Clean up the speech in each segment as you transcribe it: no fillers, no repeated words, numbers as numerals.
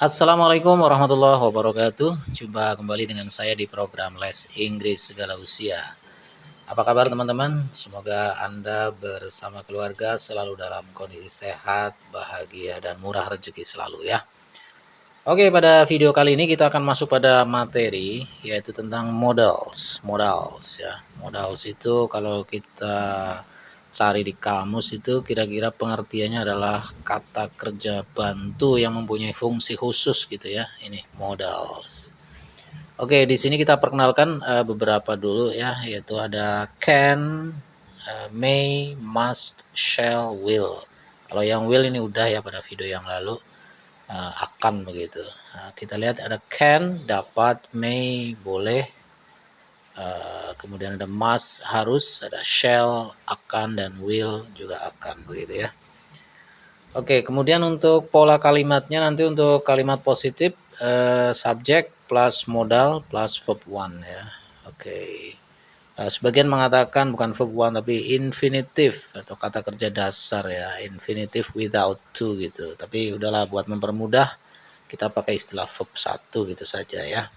Assalamualaikum warahmatullahi wabarakatuh. Jumpa kembali dengan saya di program Les Inggris Segala Usia. Apa kabar teman-teman? Semoga Anda bersama keluarga selalu dalam kondisi sehat, bahagia, dan murah rezeki selalu ya. Oke, pada video kali ini kita akan masuk pada materi yaitu tentang modals. Modals ya. Modals itu kalau kita cari di kamus itu kira-kira pengertiannya adalah kata kerja bantu yang mempunyai fungsi khusus gitu ya. Ini modals. Oke, di sini kita perkenalkan beberapa dulu ya, yaitu ada can, may, must, shall, will. Kalau yang will ini udah ya pada video yang lalu. Akan begitu. Kita lihat ada can, dapat, may, boleh, kemudian ada must, harus, ada shall, akan, dan will juga akan begitu ya. Oke, kemudian untuk pola kalimatnya nanti untuk kalimat positif subject plus modal plus verb one ya. Oke. Sebagian mengatakan bukan verb one tapi infinitive atau kata kerja dasar ya, infinitive without to gitu. Tapi udahlah buat mempermudah kita pakai istilah verb 1 gitu saja ya.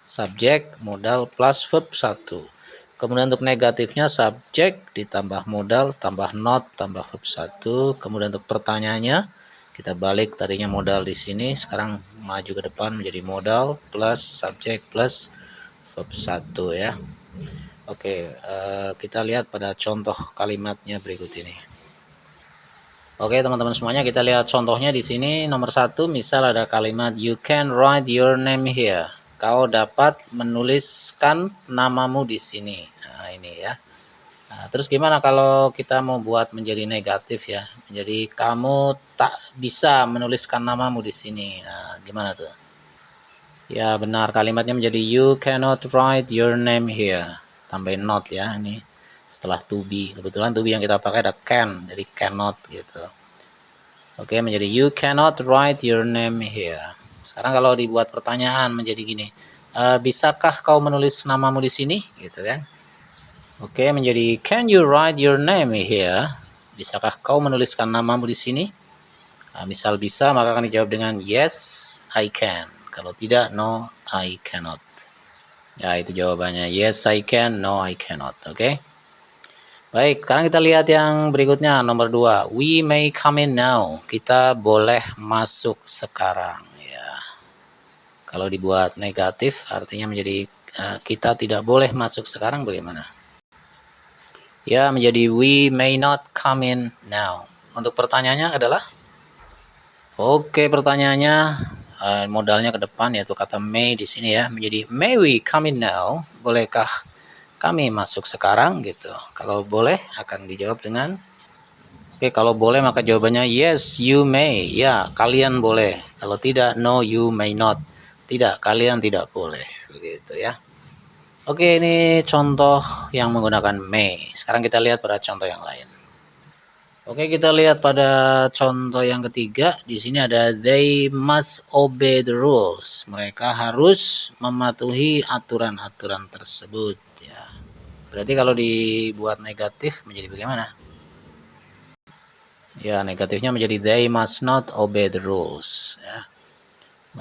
Subjek, modal plus verb 1. Kemudian untuk negatifnya subjek ditambah modal tambah not tambah verb 1. Kemudian untuk pertanyaannya kita balik, tadinya modal di sini sekarang maju ke depan menjadi modal plus subjek plus verb 1 ya. Oke, kita lihat pada contoh kalimatnya berikut ini. Oke teman-teman semuanya, kita lihat contohnya di sini. Nomor 1, misal ada kalimat you can write your name here. Kau dapat menuliskan namamu di sini. Nah, ini ya. Nah, terus gimana kalau kita mau buat menjadi negatif ya? Menjadi kamu tak bisa menuliskan namamu di sini. Nah, gimana tuh? Ya benar, kalimatnya menjadi you cannot write your name here. Tambahin not ya ini. Setelah to be. Kebetulan to be yang kita pakai ada can, jadi cannot gitu. Oke, menjadi you cannot write your name here. Sekarang kalau dibuat pertanyaan menjadi gini, bisakah kau menulis namamu di sini? Gitu kan? Oke, menjadi can you write your name here? Bisakah kau menuliskan namamu di sini? Misal bisa, maka akan dijawab dengan yes, I can. Kalau tidak, no, I cannot. Ya, itu jawabannya. Yes, I can. No, I cannot. Oke. Baik, sekarang kita lihat yang berikutnya, nomor 2. We may come in now. Kita boleh masuk sekarang. Ya. Kalau dibuat negatif, artinya menjadi kita tidak boleh masuk sekarang, bagaimana? Ya, menjadi we may not come in now. Untuk pertanyaannya adalah? Oke, pertanyaannya modalnya ke depan, yaitu kata may di sini ya. Menjadi may we come in now. Bolehkah kami masuk sekarang gitu. Kalau boleh akan dijawab dengan oke, kalau boleh maka jawabannya yes you may. Ya, kalian boleh. Kalau tidak no you may not. Tidak, kalian tidak boleh. Begitu ya. Oke, ini contoh yang menggunakan may. Sekarang kita lihat pada contoh yang lain. Oke, kita lihat pada contoh yang ketiga. Di sini ada they must obey the rules. Mereka harus mematuhi aturan-aturan tersebut ya. Berarti kalau dibuat negatif menjadi bagaimana? Ya, negatifnya menjadi they must not obey the rules ya.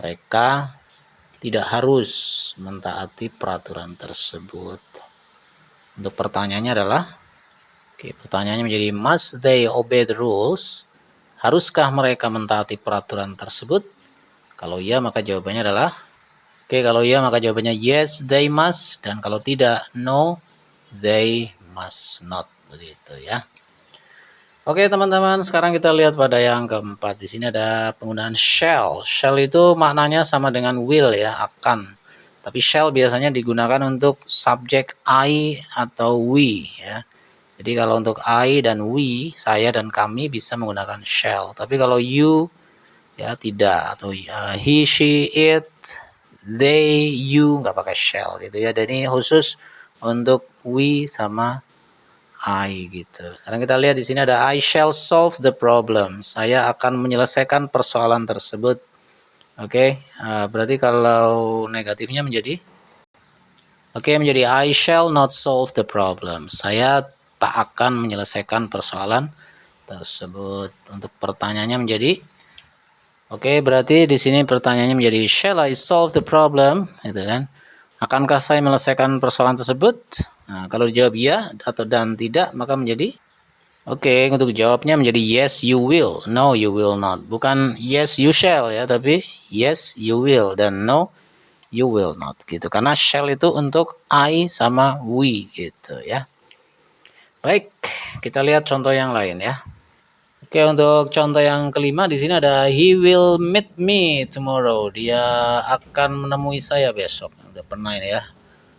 Mereka tidak harus mentaati peraturan tersebut. Untuk pertanyaannya adalah pertanyaannya menjadi must they obey the rules? Haruskah mereka mentaati peraturan tersebut? Kalau iya maka jawabannya adalah kalau iya maka jawabannya yes they must, dan kalau tidak no they must not, begitu ya. Oke teman-teman, sekarang kita lihat pada yang keempat. Di sini ada penggunaan shall. Shall itu maknanya sama dengan will ya, akan. Tapi shall biasanya digunakan untuk subjek I atau we ya. Jadi kalau untuk I dan we, saya dan kami bisa menggunakan shall. Tapi kalau you ya tidak, atau he, she, it, they, you nggak pakai shall gitu ya. Dan ini khusus untuk we sama I gitu. Sekarang kita lihat di sini ada I shall solve the problem. Saya akan menyelesaikan persoalan tersebut. Oke, berarti kalau negatifnya menjadi menjadi I shall not solve the problem. Saya tak akan menyelesaikan persoalan tersebut. Untuk pertanyaannya menjadi Oke, berarti di sini pertanyaannya menjadi shall I solve the problem, gitu kan? Akankah saya menyelesaikan persoalan tersebut? Nah, kalau dijawab ya atau dan tidak, maka menjadi oke, untuk jawabnya menjadi yes you will, no you will not. Bukan yes you shall ya, tapi yes you will dan no you will not gitu. Karena shall itu untuk I sama we gitu ya. Baik, kita lihat contoh yang lain ya. Oke, untuk contoh yang kelima di sini ada he will meet me tomorrow. Dia akan menemui saya besok. Udah pernah ini ya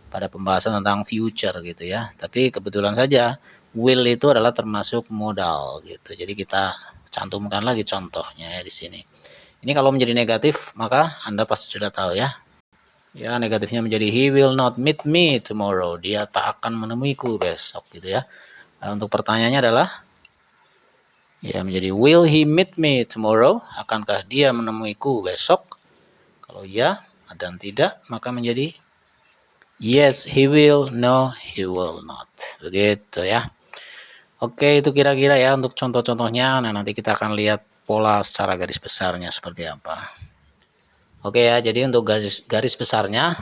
pada pembahasan tentang future gitu ya. Tapi kebetulan saja will itu adalah termasuk modal gitu. Jadi kita cantumkan lagi contohnya ya di sini. Ini kalau menjadi negatif maka Anda pasti sudah tahu ya. Ya, negatifnya menjadi he will not meet me tomorrow. Dia tak akan menemuiku besok gitu ya. Nah, untuk pertanyaannya adalah ya menjadi will he meet me tomorrow? Akankah dia menemuiku besok? Kalau ya dan tidak maka menjadi yes he will, no he will not. Begitu ya. Oke, itu kira-kira ya untuk contoh-contohnya. Nah, nanti kita akan lihat pola secara garis besarnya seperti apa. Oke ya, jadi untuk garis besarnya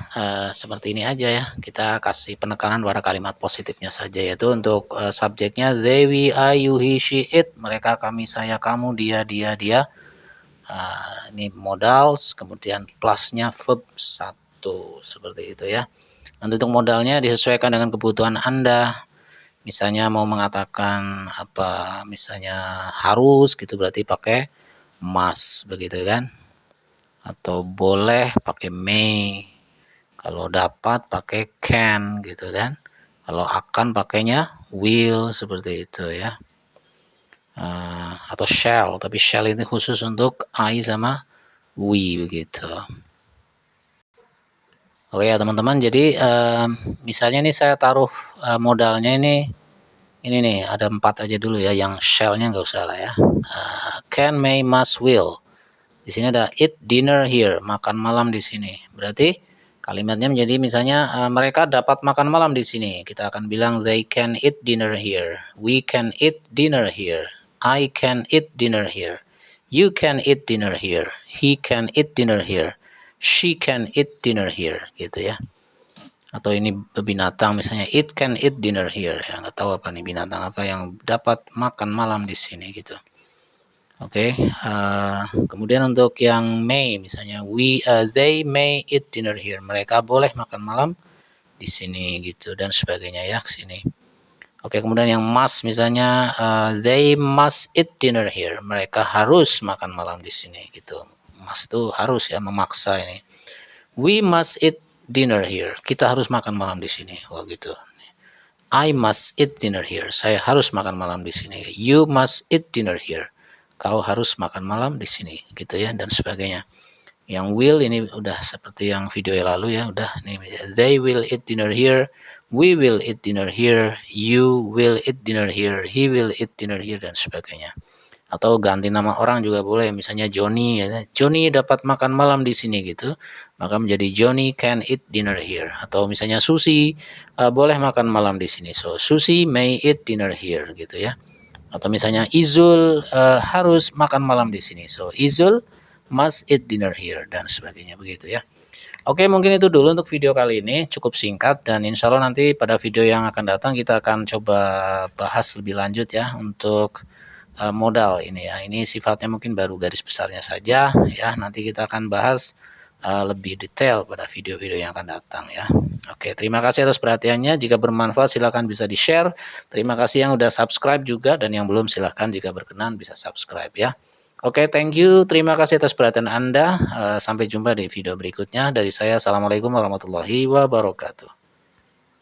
seperti ini aja ya. Kita kasih penekanan pada kalimat positifnya saja, yaitu untuk subjeknya they, we, I, you, he, she, it, mereka, kami, saya, kamu, dia. Ini modals, kemudian plusnya verb 1 seperti itu ya. Nanti untuk modalnya disesuaikan dengan kebutuhan Anda. Misalnya mau mengatakan apa, misalnya harus gitu berarti pakai must begitu kan. Atau boleh pakai may, kalau dapat pakai can gitu kan, kalau akan pakainya will seperti itu ya. Atau shall, tapi shall ini khusus untuk I sama we begitu. Oke ya teman-teman, jadi misalnya nih saya taruh modalnya ini nih ada 4 aja dulu ya, yang shall-nya nggak usah lah ya. Can, may, must, will. Di sini ada eat dinner here, makan malam di sini. Berarti kalimatnya menjadi misalnya mereka dapat makan malam di sini. Kita akan bilang they can eat dinner here. We can eat dinner here. I can eat dinner here. You can eat dinner here. He can eat dinner here. She can eat dinner here, gitu ya. Atau ini binatang misalnya it can eat dinner here. Ya, nggak tahu apa nih binatang apa yang dapat makan malam di sini gitu. Oke, kemudian untuk yang may misalnya they may eat dinner here. Mereka boleh makan malam di sini gitu dan sebagainya ya ke sini. Oke, kemudian yang must misalnya they must eat dinner here. Mereka harus makan malam di sini gitu. Must itu harus ya, memaksa ini. We must eat dinner here. Kita harus makan malam di sini. Wah gitu. I must eat dinner here. Saya harus makan malam di sini. You must eat dinner here. Kau harus makan malam di sini, gitu ya, dan sebagainya. Yang will ini udah seperti yang video yang lalu ya, udah nih. They will eat dinner here. We will eat dinner here. You will eat dinner here. He will eat dinner here dan sebagainya. Atau ganti nama orang juga boleh, misalnya Johnny ya. Johnny dapat makan malam di sini gitu, maka menjadi Johnny can eat dinner here. Atau misalnya Susi boleh makan malam di sini, so Susi may eat dinner here gitu ya. Atau misalnya Izul harus makan malam di sini, so Izul must eat dinner here dan sebagainya begitu ya. Oke, mungkin itu dulu untuk video kali ini, cukup singkat, dan insya Allah nanti pada video yang akan datang kita akan coba bahas lebih lanjut ya untuk modal ini ya. Ini sifatnya mungkin baru garis besarnya saja ya. Nanti kita akan bahas lebih detail pada video-video yang akan datang ya. Oke, terima kasih atas perhatiannya. Jika bermanfaat silahkan bisa di-share. Terima kasih yang udah subscribe juga, dan yang belum silahkan jika berkenan bisa subscribe ya. Oke, thank you. Terima kasih atas perhatian Anda. Sampai jumpa di video berikutnya. Dari saya, Assalamualaikum warahmatullahi wabarakatuh.